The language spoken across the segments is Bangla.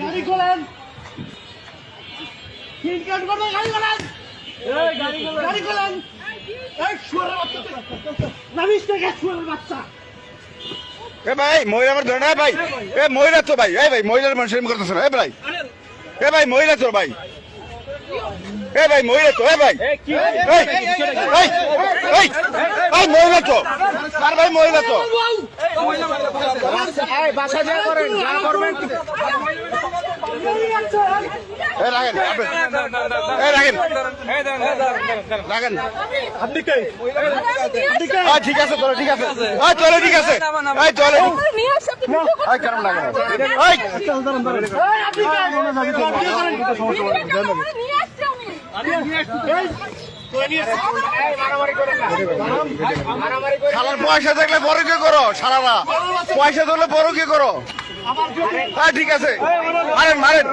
গাড়ি খোলেন, গাড়ি খোলেন, গাড়ি খোলেন। এই শুয়োরের বাচ্চা, নামিস থেকে শুয়োরের বাচ্চা। এ ভাই মহিলা আমার ধরে না ভাই, এ মহিলা তো ভাই, এই ভাই মহিলার মানুষের করতেছে না, এ ভাই, এ ভাই মহিলা তো ভাই, এ ভাই মহিলা তো, এ ভাই ভাই মহিলা তো, আর ভাই মহিলা তো বাসা যা করেন, যা করবেন। রাখেন, রাখেন রাখেন। ঠিক আছে চলো, ঠিক আছে চলো, ঠিক আছে চলে কেমন লাগে শালার পয়সা থাকলে বড় কে করো, শালারা পয়সা থাকলে বড় কে করো। হ্যাঁ ঠিক আছে, মারেন মারেন,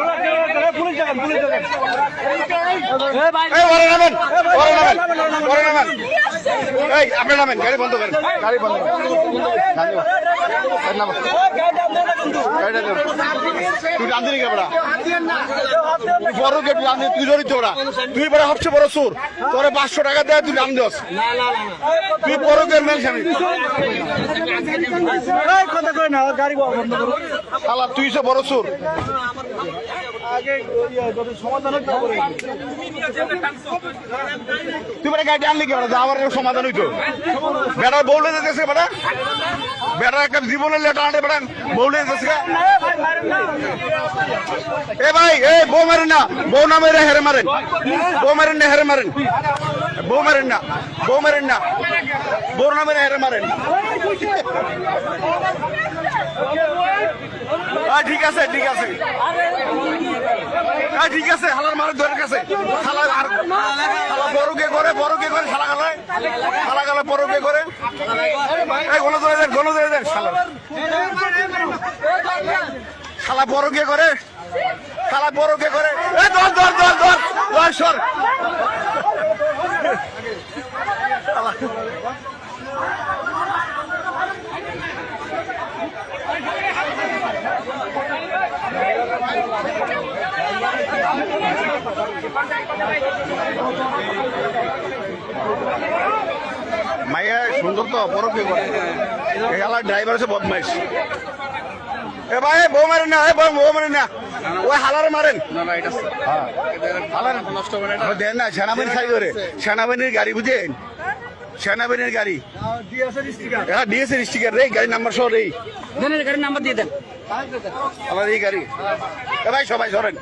নামেন নামেন, এই আপনি নামেন, গাড়ি বন্ধ করেন, গাড়ি বন্ধ করেন, তুই রান্ধি কে বড়া, বড় কে তুই রান্ধি, তুই ধরিত ওরা, তুই বড় সবচেয়ে বড় চোর, তোর 500 টাকা দেয় তুই রান্ধ, তুই বড় কে মেল স্বামী, কথা কই না, গাড়ি বন্ধ করো। শালা তুই সে বড় চোর। তুই মানে গাড়ি আনলি কি যাওয়ার সমাধান হইতো, বেটার বউলে যেতেছে, বেটা বেটার একটা জীবনের লেটার আনতে বেটা বউলে যেতেছে। এ ভাই এ বউ মারেন না, বউ না মেরে হেরে মারেন, বউ মারেন না হেরে মারেন, বউ মারেন না, বউ মারেন না, বউ না মেরে হেরে মারেন। ঠিক আছে ঠিক আছে ঠিক আছে, হালার মারের ধরে কাছে শালা বড় কে করে, বড় কে করে, শালা গালায় শালা গালা বড় কে করে, গণ ধরে দেন, গণ ধরে দেন, শালা শালা বড় কে করে, শালা বড় কে করে, ধর ধর ধর ধর ধর সর। মাইয়া সুন্দর তো, বড় কে করে, এলাকার ড্রাইভার আছে বদমাইশ। এ ভাই বউ মারেন না, বউ মারেন না, ওই হালার মারেন দেন না, সেনাবাহিনী খাই করে, সেনাবাহিনীর গাড়ি বুঝেন, সেনাবাহিনীর গাড়ি, হ্যাঁ ডিএসএ স্টিকার রে, গাড়ির নাম্বার সহ রে, গাড়ির নাম্বার দিয়ে দেন আমার এই গাড়ি। এ ভাই সবাই সরেন।